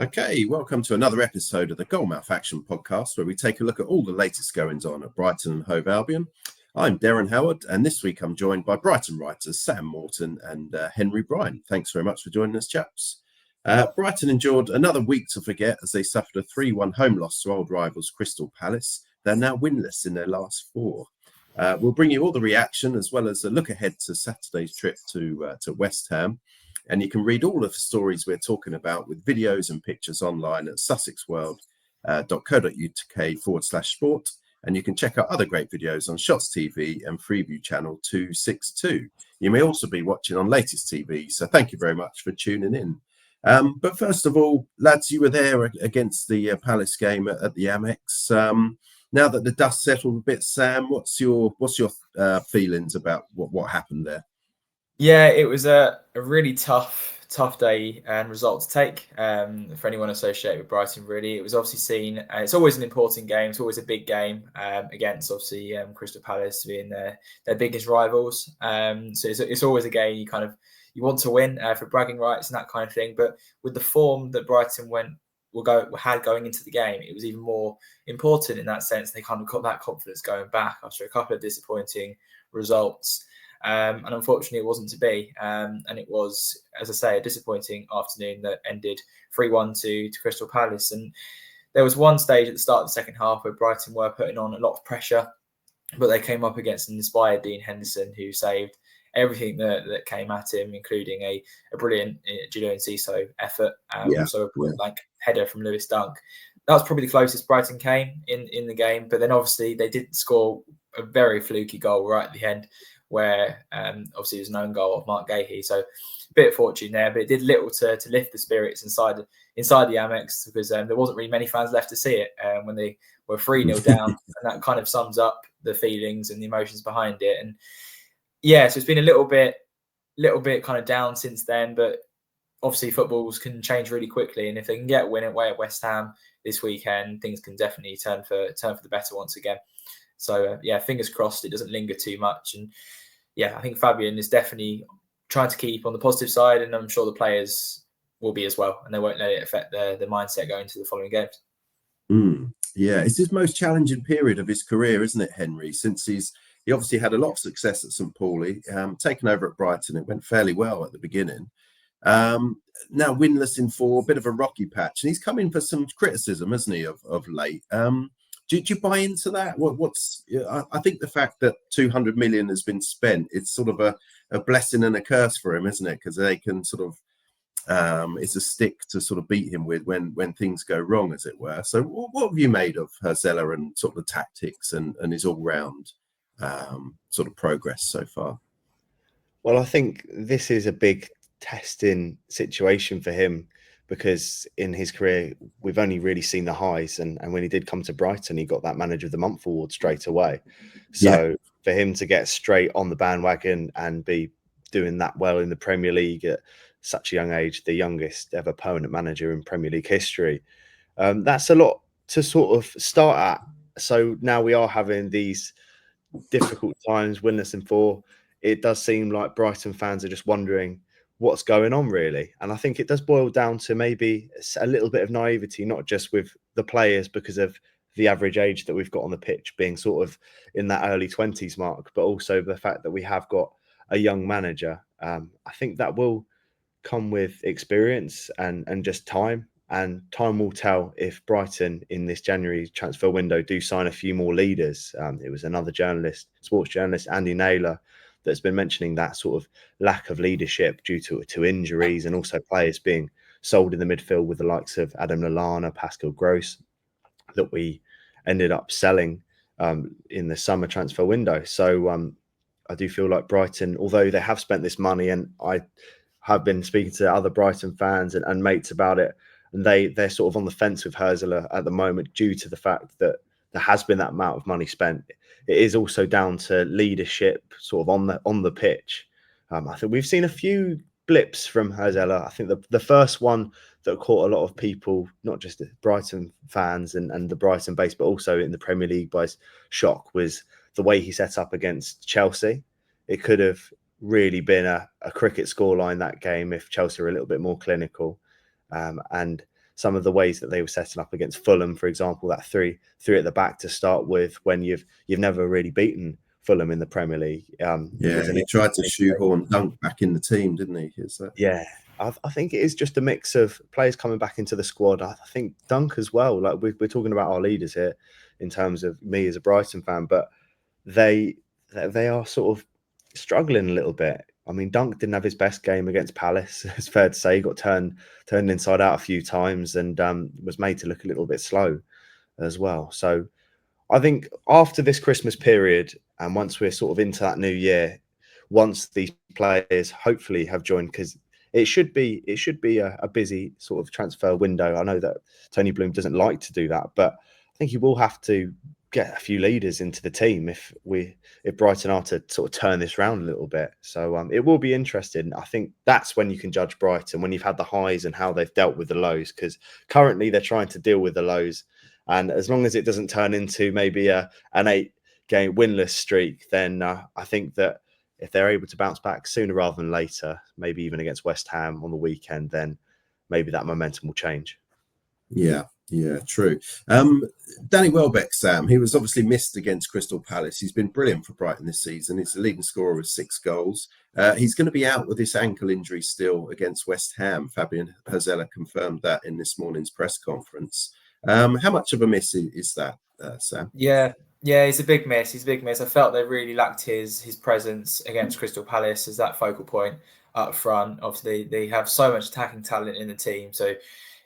Okay, welcome to another episode of the Gull-mouth Action podcast, where we take a look at all the latest goings on at Brighton and Hove Albion. I'm Derren Howard, and this week I'm joined by Brighton writers Sam Morton and Henry Bryant. Thanks very much for joining us, chaps. Brighton endured another week to forget as they suffered a 3-1 home loss to old rivals Crystal Palace. They're now winless in their last four. We'll bring you all the reaction as well as a look ahead to Saturday's trip to West Ham. And you can read all of the stories we're talking about with videos and pictures online at sussexworld.co.uk/sport. And you can check out other great videos on Shots TV and Freeview channel 262. You may also be watching on Latest TV, so thank you very much for tuning in. But first of all, lads, you were there against the Palace game at the Amex. Now that the dust settled a bit, Sam, what's your feelings about what happened there? Yeah, it was a really tough day and result to take for anyone associated with Brighton, really. It was obviously seen, it's always an important game, it's always a big game against, obviously, Crystal Palace being their biggest rivals. So it's always a game you want to win for bragging rights and that kind of thing. But with the form that Brighton had going into the game, it was even more important in that sense. They kind of got that confidence going back after a couple of disappointing results. And unfortunately, it wasn't to be. And it was, as I say, a disappointing afternoon that ended 3-1 to Crystal Palace. And there was one stage at the start of the second half where Brighton were putting on a lot of pressure, but they came up against an inspired Dean Henderson, who saved everything that came at him, including a brilliant Julian Ciso effort, also a blank header from Lewis Dunk. That was probably the closest Brighton came in the game. But then obviously they did score a very fluky goal right at the end, where obviously it was an own goal of Mark Gahey. So a bit of fortune there, but it did little to lift the spirits inside the Amex, because there wasn't really many fans left to see it when they were 3-0 down. And that kind of sums up the feelings and the emotions behind it. And yeah, so it's been a little bit kind of down since then, but obviously footballs can change really quickly. And if they can get a win away at West Ham this weekend, things can definitely turn for the better once again. So yeah, fingers crossed it doesn't linger too much. And yeah, I think Fabian is definitely trying to keep on the positive side, and I'm sure the players will be as well, and they won't let it affect their mindset going into the following games. Yeah, it's his most challenging period of his career, isn't it, Henry? Since he obviously had a lot of success at St. Pauli, taken over at Brighton, it went fairly well at the beginning. Now winless in 4, bit of a rocky patch, and he's come in for some criticism, hasn't he, of late? Do you buy into that? I think the fact that 200 million has been spent, it's sort of a blessing and a curse for him, isn't it? Because they can sort of, it's a stick to sort of beat him with when things go wrong, as it were. So what have you made of Herzella and sort of the tactics and his all-round sort of progress so far? Well, I think this is a big testing situation for him, because in his career, we've only really seen the highs. And when he did come to Brighton, he got that Manager of the Month award straight away. So for him to get straight on the bandwagon and be doing that well in the Premier League at such a young age, the youngest ever permanent manager in Premier League history, that's a lot to sort of start at. So now we are having these difficult times, winless in 4. It does seem like Brighton fans are just wondering what's going on, really. And I think it does boil down to maybe a little bit of naivety, not just with the players because of the average age that we've got on the pitch being sort of in that early 20s mark, but also the fact that we have got a young manager. I think that will come with experience and just time. And time will tell if Brighton in this January transfer window do sign a few more leaders. It was another sports journalist, Andy Naylor, that's been mentioning that sort of lack of leadership due to injuries, and also players being sold in the midfield with the likes of Adam Lallana, Pascal Gross, that we ended up selling in the summer transfer window. So I do feel like Brighton, although they have spent this money, and I have been speaking to other Brighton fans and mates about it, and they're sort of on the fence with Herzella at the moment due to the fact that there has been that amount of money spent. It is also down to leadership sort of on the pitch. I think we've seen a few blips from Herzella. I think the first one that caught a lot of people, not just the Brighton fans and the Brighton base, but also in the Premier League by shock, was the way he set up against Chelsea. It could have really been a cricket scoreline that game if Chelsea were a little bit more clinical. And some of the ways that they were setting up against Fulham, for example, that three at the back to start with, when you've never really beaten Fulham in the Premier League. He tried to shoehorn Dunk back in the team, didn't he? Yeah, I think it is just a mix of players coming back into the squad. I think Dunk as well. Like we're talking about our leaders here in terms of me as a Brighton fan, but they are sort of struggling a little bit. I mean, Dunk didn't have his best game against Palace. It's fair to say. He got turned inside out a few times and was made to look a little bit slow as well. So I think after this Christmas period, and once we're sort of into that new year, once these players hopefully have joined, because it should be a busy sort of transfer window. I know that Tony Bloom doesn't like to do that, but I think he will have to get a few leaders into the team if Brighton are to sort of turn this round a little bit. So it will be interesting. I think that's when you can judge Brighton, when you've had the highs and how they've dealt with the lows, because currently they're trying to deal with the lows. And as long as it doesn't turn into maybe an 8-game winless streak, then I think that if they're able to bounce back sooner rather than later, maybe even against West Ham on the weekend, then maybe that momentum will change. Yeah, true. Danny Welbeck, Sam, he was obviously missed against Crystal Palace. He's been brilliant for Brighton this season. He's the leading scorer with 6 goals. He's going to be out with this ankle injury still against West Ham. Fabian Herzella confirmed that in this morning's press conference. How much of a miss is that, Sam? Yeah, he's a big miss. I felt they really lacked his presence against Crystal Palace as that focal point up front. Obviously, they have so much attacking talent in the team, so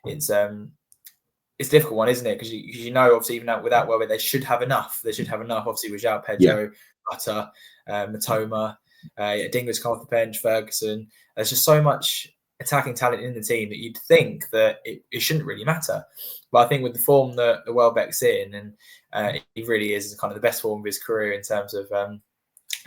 it's a difficult one, isn't it? Because you know, obviously, even without Welbeck, they should have enough. Obviously, with João Pedro, Butter, Matoma, Dinger's come off the bench, Ferguson. There's just so much attacking talent in the team that you'd think that it shouldn't really matter. But I think with the form that Welbeck's in, and he really is kind of the best form of his career in terms of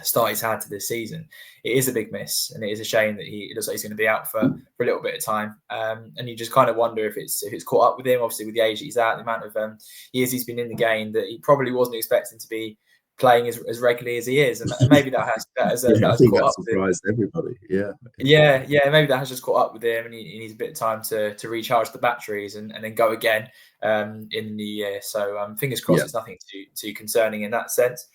start he's had to this season, it is a big miss, and it is a shame that it looks like he's going to be out for a little bit of time. And you just kind of wonder if it's caught up with him. Obviously, with the age that he's at, the amount of years he's been in the game, that he probably wasn't expecting to be playing as regularly as he is, and maybe that has caught up with him. Everybody. Maybe that has just caught up with him, and he needs a bit of time to recharge the batteries and then go again in the new year. So fingers crossed, it's nothing too concerning in that sense.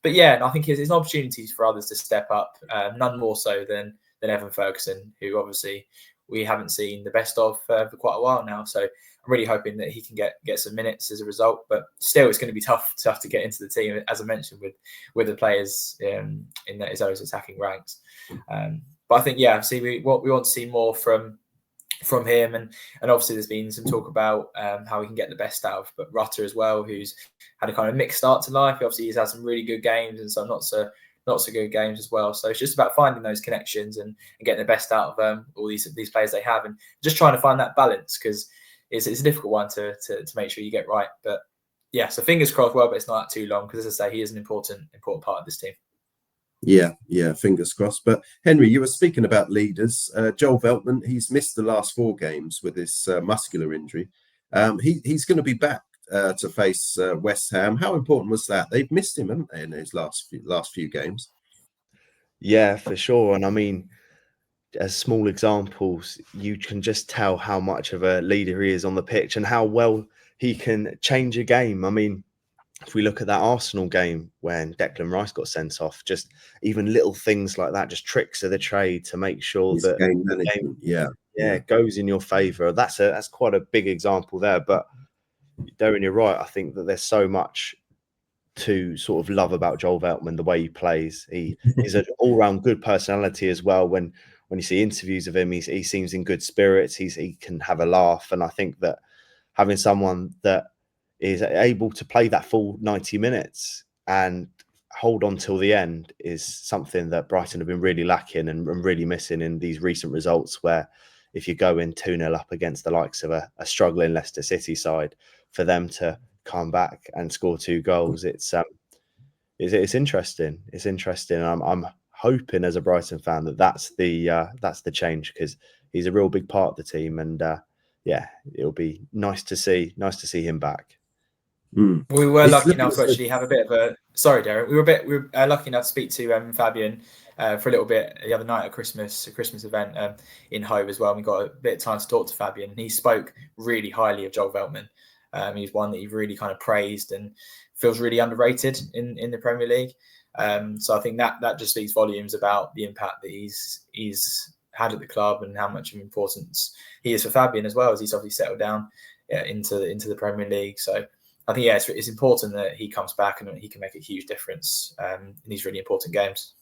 But I think there's opportunities for others to step up, none more so than Evan Ferguson, who obviously we haven't seen the best of for quite a while now. So I'm really hoping that he can get some minutes as a result. But still, it's going to be tough to get into the team, as I mentioned, with the players in those attacking ranks. But I think, see, we want to see more from him, and obviously there's been some talk about how we can get the best out of Rutter as well, who's had a kind of mixed start to life. Obviously, he's had some really good games and some not so good games as well. So it's just about finding those connections and getting the best out of all these players they have, and just trying to find that balance, because it's a difficult one to make sure you get right. But so fingers crossed. Well, but it's not too long, because as I say, he is an important part of this team. Yeah, fingers crossed. But Henry, you were speaking about leaders. Joel Veltman, he's missed the last 4 games with this muscular injury. He's going to be back to face West Ham. How important was that? They've missed him, haven't they, in his last few games? Yeah, for sure. And I mean, as small examples, you can just tell how much of a leader he is on the pitch and how well he can change a game. I mean, if we look at that Arsenal game when Declan Rice got sent off, just even little things like that, just tricks of the trade to make sure that game management, goes in your favour. That's quite a big example there. But Derren, you're right. I think that there's so much to sort of love about Joel Veltman, the way he plays. He is an all-round good personality as well. When you see interviews of him, he seems in good spirits. He can have a laugh, and I think that having someone that is able to play that full 90 minutes and hold on till the end is something that Brighton have been really lacking and really missing in these recent results, where if you go in 2-0 up against the likes of a struggling Leicester City side, for them to come back and score 2 goals, it's interesting. It's interesting. I'm hoping as a Brighton fan that's the change, because he's a real big part of the team, and it'll be nice to see him back. We were lucky enough to actually have a bit of Sorry, Derren. We were lucky enough to speak to Fabian for a little bit the other night at a Christmas event in Hove as well. And we got a bit of time to talk to Fabian, and he spoke really highly of Joel Veltman. He's one that he really kind of praised and feels really underrated in the Premier League. So I think that just speaks volumes about the impact that he's had at the club and how much of importance he is for Fabian as well, as he's obviously settled down into the Premier League. So I think, yeah, it's important that he comes back and he can make a huge difference in these really important games.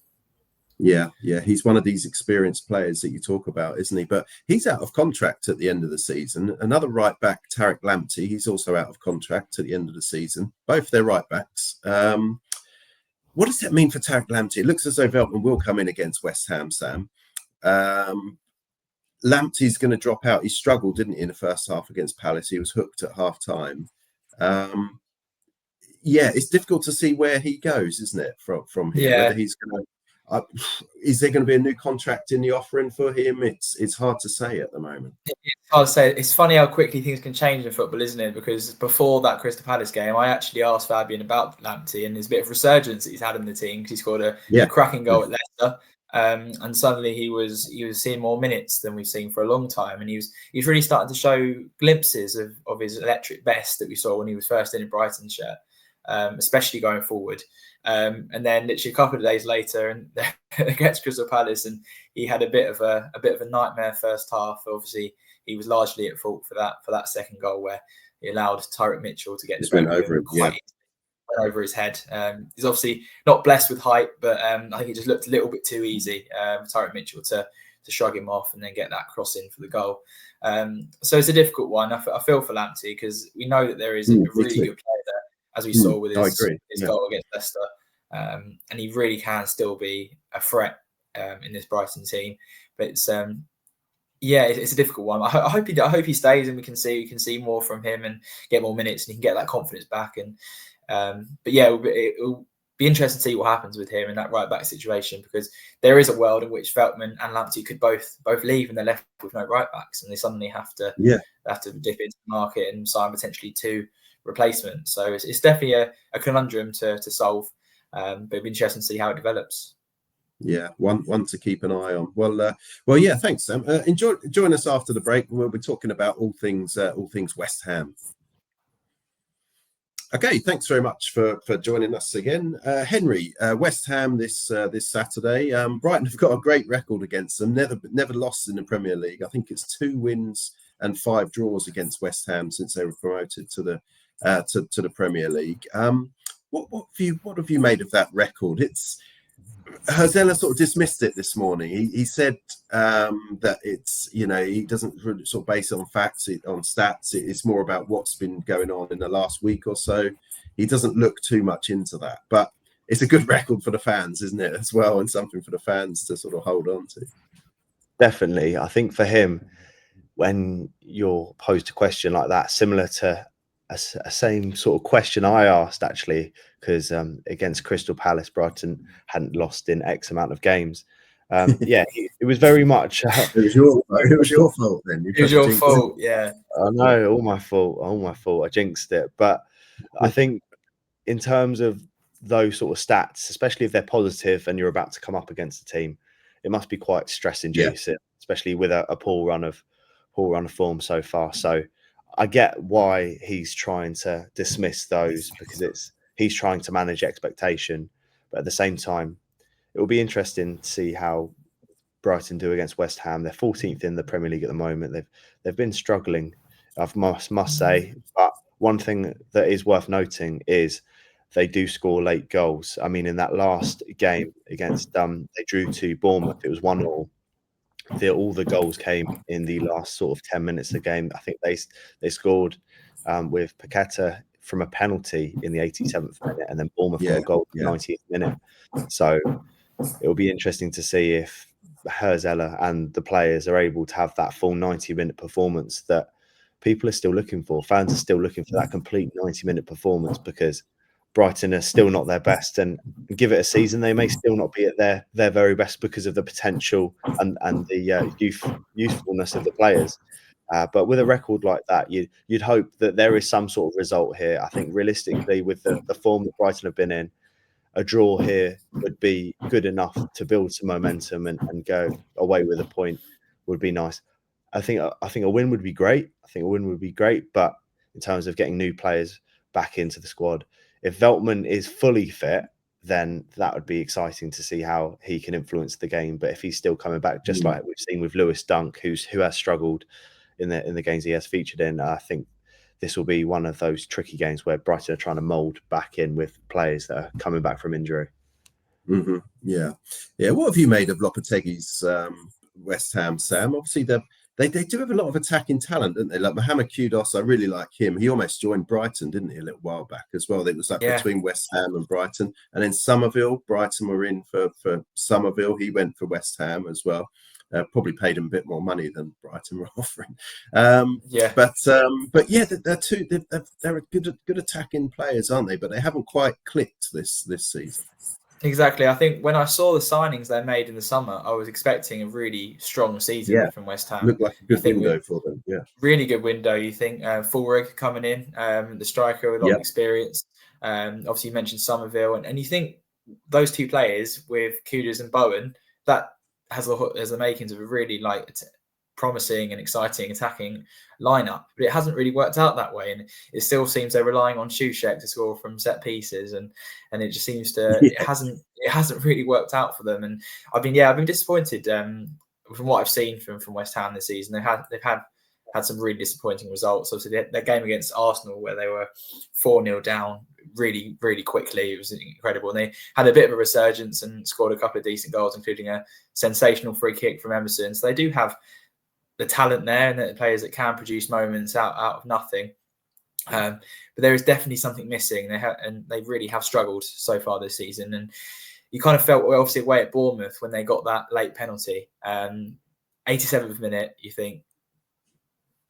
Yeah, he's one of these experienced players that you talk about, isn't he? But he's out of contract at the end of the season. Another right back, Tariq Lamptey, he's also out of contract at the end of the season. Both their right backs. What does that mean for Tariq Lamptey? It looks as though Veltman will come in against West Ham, Sam. Lamptey's going to drop out. He struggled, didn't he, in the first half against Palace? He was hooked at half time. It's difficult to see where he goes, isn't it? From here, whether he's going to, is there going to be a new contract in the offering for him? It's hard to say at the moment. It's hard to say. It's funny how quickly things can change in football, isn't it? Because before that Crystal Palace game, I actually asked Fabian about Lamptey and his bit of resurgence that he's had in the team, because he scored a cracking goal at Leicester. And suddenly he was seeing more minutes than we've seen for a long time, and he's really starting to show glimpses of his electric best that we saw when he was first in Brighton shirt, especially going forward. And then literally a couple of days later, and against Crystal Palace, and he had a bit of a nightmare first half. Obviously, he was largely at fault for that second goal, where he allowed Tyrick Mitchell to get over his head. He's obviously not blessed with height, but I think it just looked a little bit too easy for Tyrick Mitchell to shrug him off and then get that cross in for the goal. So it's a difficult one. I feel for Lamptey, because we know that there is a really good player there, as we saw with his goal against Leicester. And he really can still be a threat in this Brighton team. But it's a difficult one. I hope he stays, and we can see more from him and get more minutes, and he can get that confidence back. And but yeah, it'll be interesting to see what happens with him in that right back situation, because there is a world in which Veltman and Lamptey could both leave, and they're left with no right backs, and they suddenly have to dip into the market and sign potentially 2 replacements. So it's definitely a conundrum to solve, but it'll be interesting to see how it develops. Yeah, one to keep an eye on. Well, yeah, thanks, Sam. Join us after the break, and we'll be talking about all things West Ham. Okay, thanks very much for joining us again, Henry. West Ham this Saturday. Brighton have got a great record against them. Never lost in the Premier League. I think it's 2 wins and 5 draws against West Ham since they were promoted to the Premier League. What have you made of that record? Herzella sort of dismissed it this morning. He said that it's, he doesn't really sort of base it on facts, on stats. It's more about what's been going on in the last week or so. He doesn't look too much into that, but it's a good record for the fans, isn't it, as well, and something for the fans to sort of hold on to. Definitely. I think for him, when you're posed a question like that, similar to a same sort of question I asked, actually, because against Crystal Palace, Brighton hadn't lost in X amount of games. It was very much. It was your fault then. It was your fault, yeah. I know, all my fault. I jinxed it. But I think in terms of those sort of stats, especially if they're positive and you're about to come up against a team, it must be quite stress-inducing, especially with a poor run of form so far. So I get why he's trying to dismiss those, because he's trying to manage expectation, but at the same time, it will be interesting to see how Brighton do against West Ham. They're 14th in the Premier League at the moment. They've been struggling, I must say. But one thing that is worth noting is they do score late goals. I mean, in that last game against they drew to Bournemouth. It was 1-1. All the goals came in the last sort of 10 minutes of the game. I think they scored with Paqueta from a penalty in the 87th minute, and then Bournemouth got a goal in the 90th minute. So it will be interesting to see if Herzella and the players are able to have that full 90-minute performance that people are still looking for. Fans are still looking for that complete 90-minute performance, because Brighton are still not their best, and give it a season, they may still not be at their very best because of the potential and the youthfulness of the players. But with a record like that, you'd hope that there is some sort of result here. I think realistically, with the form that Brighton have been in, a draw here would be good enough to build some momentum and go away with a point would be nice. I think a win would be great. But in terms of getting new players back into the squad, if Veltman is fully fit, then that would be exciting to see how he can influence the game. But if he's still coming back, just like we've seen with Lewis Dunk, who has struggled in the games he has featured in, I think this will be one of those tricky games where Brighton are trying to mould back in with players that are coming back from injury. Mm-hmm. Yeah. What have you made of Lopetegui's West Ham, Sam? Obviously, they do have a lot of attacking talent, don't they? Like Mohamed Kudus, I really like him. He almost joined Brighton, didn't he, a little while back as well? It was like between West Ham and Brighton. And then Somerville, Brighton were in for Somerville. He went for West Ham as well. Probably paid him a bit more money than Brighton were offering. But they're a good attacking players, aren't they? But they haven't quite clicked this season. Exactly. I think when I saw the signings they made in the summer, I was expecting a really strong season from West Ham. Looked like a good window for them. Yeah, really good window. You think Fulrig coming in, the striker with a lot of experience. Obviously, you mentioned Somerville, and you think those two players with Kudus and Bowen, that has the makings of a really promising and exciting attacking lineup, but it hasn't really worked out that way, and it still seems they're relying on Souček to score from set pieces, and it just seems to it hasn't really worked out for them. And I've been disappointed from what I've seen from West Ham this season. They've had some really disappointing results. Obviously, their game against Arsenal, where they were 4-0 down really, really quickly, it was incredible. And they had a bit of a resurgence and scored a couple of decent goals, including a sensational free kick from Emerson. So they do have the talent there, and the players that can produce moments out of nothing. But there is definitely something missing. They really have struggled so far this season. And you kind of felt, obviously, away at Bournemouth when they got that late penalty. 87th minute, you think,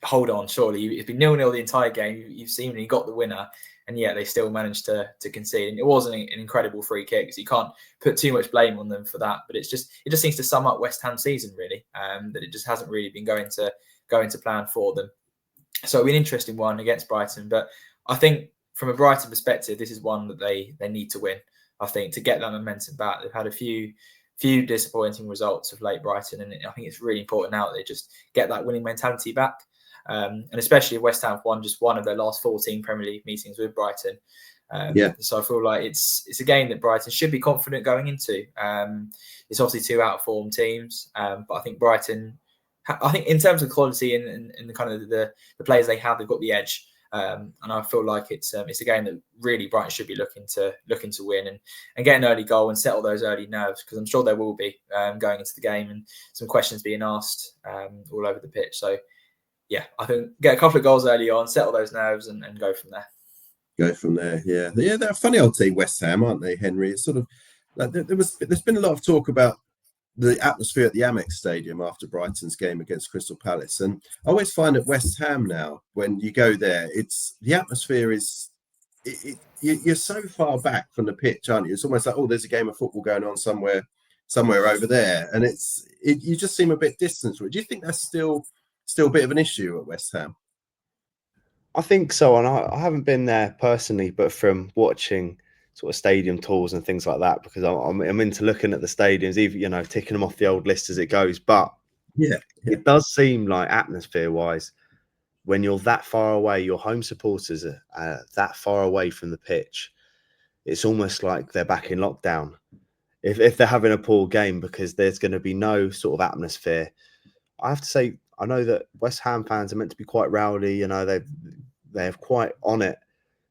hold on, surely it's been 0-0 the entire game. You've seemingly got the winner, and yet they still managed to concede. And it wasn't an incredible free kick, so you can't put too much blame on them for that. But it just seems to sum up West Ham's season, really, that it just hasn't really been going to plan for them. So it'll be an interesting one against Brighton. But I think from a Brighton perspective, this is one that they need to win. I think to get that momentum back. They've had a few disappointing results of late, Brighton, and I think it's really important now that they just get that winning mentality back. And especially if West Ham won just one of their last 14 Premier League meetings with Brighton. So I feel like it's a game that Brighton should be confident going into. It's obviously two out of form teams, but I think Brighton, in terms of quality and the kind of the players they have, they've got the edge. And I feel like it's a game that really Brighton should be looking to win and get an early goal and settle those early nerves, because I'm sure there will be going into the game, and some questions being asked all over the pitch. So yeah, I think get a couple of goals early on, settle those nerves, and go from there. They're a funny old team, West Ham, aren't they, Henry? It's sort of like there's been a lot of talk about the atmosphere at the Amex Stadium after Brighton's game against Crystal Palace, and I always find at West Ham now, when you go there, it's the atmosphere is you're so far back from the pitch, aren't you? It's almost like, oh, there's a game of football going on somewhere over there, and you just seem a bit distant. Do you think that's still a bit of an issue at West Ham? I think so, and I haven't been there personally, but from watching sort of stadium tours and things like that, because I'm into looking at the stadiums, even ticking them off the old list as it goes. But it does seem like atmosphere-wise, when you're that far away, your home supporters are that far away from the pitch, it's almost like they're back in lockdown if they're having a poor game, because there's going to be no sort of atmosphere. I have to say, I know that West Ham fans are meant to be quite rowdy. They're quite on it,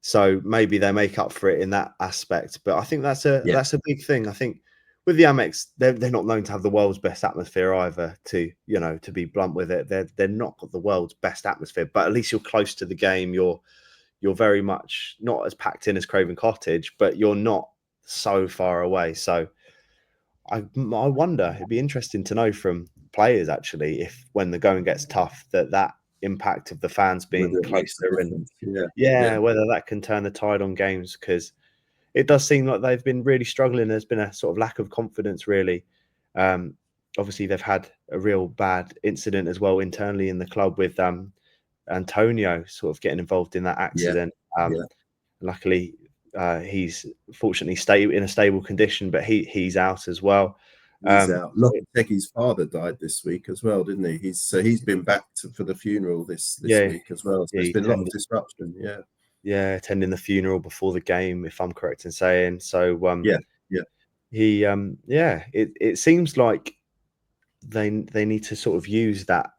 so maybe they make up for it in that aspect. But I think that's a big thing. I think with the Amex, they're not known to have the world's best atmosphere either. To be blunt with it, they're not got the world's best atmosphere, but at least you're close to the game. You're very much not as packed in as Craven Cottage, but you're not so far away. So I wonder, it'd be interesting to know from players actually, if when the going gets tough, that impact of the fans being closer and whether that can turn the tide on games, because it does seem like they've been really struggling. There's been a sort of lack of confidence, really. Obviously, they've had a real bad incident as well internally in the club with Antonio sort of getting involved in that accident. Luckily, He's fortunately in a stable condition, but he's out as well. He's out. Lopetegui's father died this week as well, didn't he? He's been back for the funeral this week as well. So there's been a lot of disruption. Yeah, attending the funeral before the game, if I'm correct in saying. So it seems like they need to sort of use that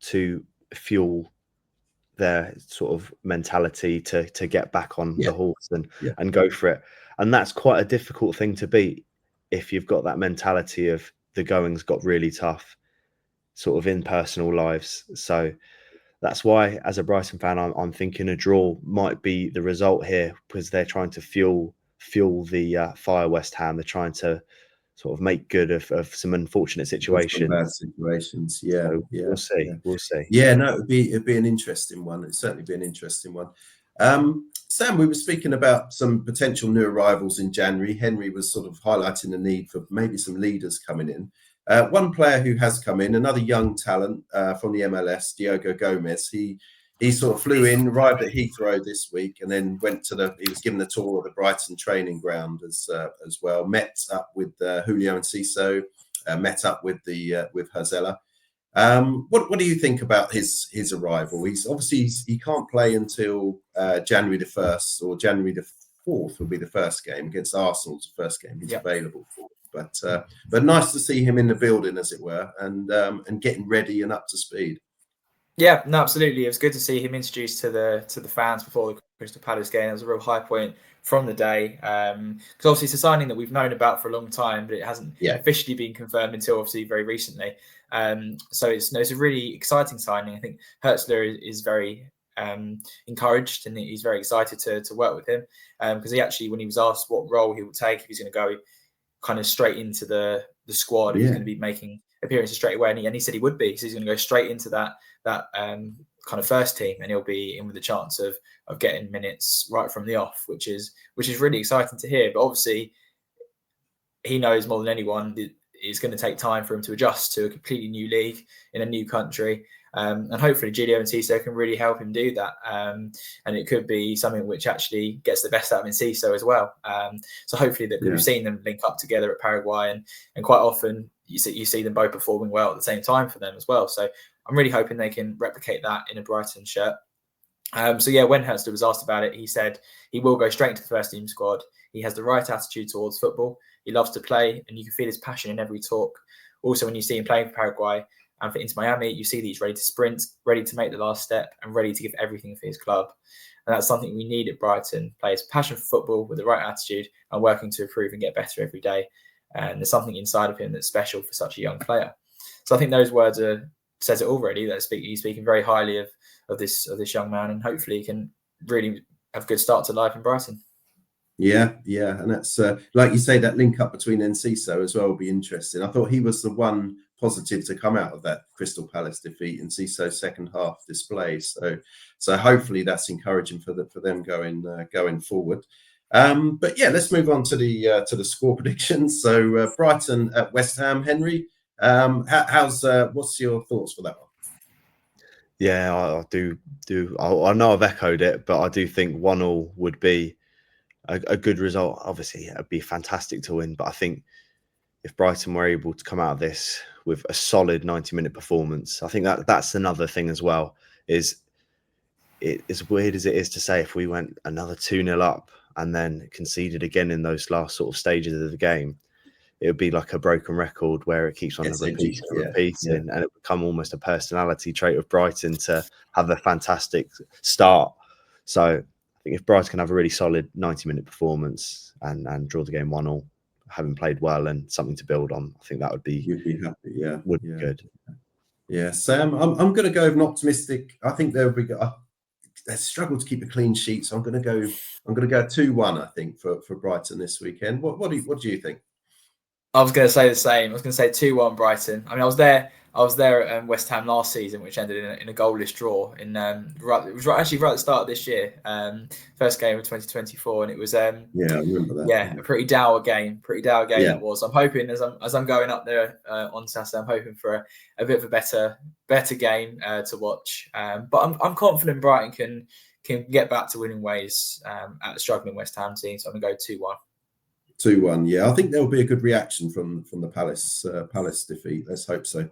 to fuel their sort of mentality to get back on the horse and go for it. And that's quite a difficult thing to beat if you've got that mentality of the going's got really tough sort of in personal lives. So that's why, as a Brighton fan, I'm thinking a draw might be the result here, because they're trying to fuel the fire West Ham. They're trying to sort of make good of some unfortunate situations. Some bad situations, So we'll see. We'll see. Yeah, no, it'd be an interesting one. It'd certainly be an interesting one. Sam, we were speaking about some potential new arrivals in January. Henry was sort of highlighting the need for maybe some leaders coming in. One player who has come in, another young talent from the MLS, Diogo Gomez. He sort of flew in, arrived at Heathrow this week, and then he was given a tour of the Brighton training ground as well. Met up with Julio and Ciso, met up with Herzella. What do you think about his arrival? He can't play until January the 1st, or January the 4th will be the first game against Arsenal's first game he's available for. But nice to see him in the building, as it were, and getting ready and up to speed. Yeah, no, absolutely. It was good to see him introduced to the fans before the Crystal Palace game. It was a real high point from the day, because obviously it's a signing that we've known about for a long time, but it hasn't officially been confirmed until obviously very recently. So it's a really exciting signing. I think Herzler is very encouraged, and he's very excited to work with him, because he actually, when he was asked what role he would take, if he's going to go kind of straight into the squad, if he's going to be making appearances straight away, and he said he would be. So he's going to go straight into that kind of first team, and he'll be in with a chance of getting minutes right from the off, which is really exciting to hear. But obviously, he knows more than anyone that it's going to take time for him to adjust to a completely new league in a new country. And hopefully Julio and Ciso can really help him do that. And it could be something which actually gets the best out of Ciso as well. So hopefully we've seen them link up together at Paraguay, and quite often you see them both performing well at the same time for them as well. So I'm really hoping they can replicate that in a Brighton shirt. When Herzler was asked about it, he said he will go straight into the first team squad. He has the right attitude towards football. He loves to play, and you can feel his passion in every talk. Also, when you see him playing for Paraguay and for Inter Miami, you see that he's ready to sprint, ready to make the last step, and ready to give everything for his club. And that's something we need at Brighton. Players with passion for football, with the right attitude, and working to improve and get better every day. And there's something inside of him that's special for such a young player. So I think those words says it already. He's speaking very highly of this young man, and hopefully he can really have a good start to life in Brighton. Yeah, and that's like you say, that link up between Ciso as well will be interesting. I thought he was the one positive to come out of that Crystal Palace defeat in Ciso's second half display. So hopefully that's encouraging for them going forward. But yeah, let's move on to the score predictions. So Brighton at West Ham. Henry, what's your thoughts for that one? Yeah, I do. I know I've echoed it, but I do think 1-1 would be a good result. Obviously, it'd be fantastic to win, but I think if Brighton were able to come out of this with a solid 90-minute performance, I think that's another thing as well. Is it, as weird as it is to say, if we went another 2-0 up and then conceded again in those last sort of stages of the game, it would be like a broken record where it keeps on repeating, and it would become almost a personality trait of Brighton to have a fantastic start. So I think if Brighton can have a really solid 90-minute performance and draw the game 1-1, having played well and something to build on, I think that would be, you'd be happy. Would be good. Yeah, Sam, I'm going to go with an optimistic. I think they struggle to keep a clean sheet, so I'm going to go 2-1. I think for Brighton this weekend. What do you think? I was going to say the same. I was going to say 2-1 Brighton. I mean, I was there at West Ham last season, which ended in a goalless draw. It was right at the start of this year, first game of 2024, and it was I remember that. Yeah, a pretty dour game. That was. I'm hoping as I'm going up there on Saturday, I'm hoping for a bit of a better game to watch. But I'm confident Brighton can get back to winning ways at the struggling West Ham team. So I'm going to go 2-1. 2-1. Yeah, I think there will be a good reaction from the Palace defeat. Let's hope so.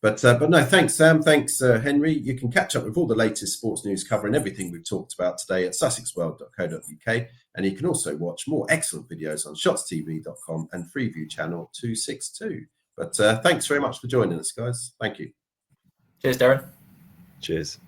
But no, thanks, Sam. Thanks, Henry. You can catch up with all the latest sports news covering everything we've talked about today at sussexworld.co.uk. And you can also watch more excellent videos on shotstv.com and Freeview channel 262. But thanks very much for joining us, guys. Thank you. Cheers, Derren. Cheers.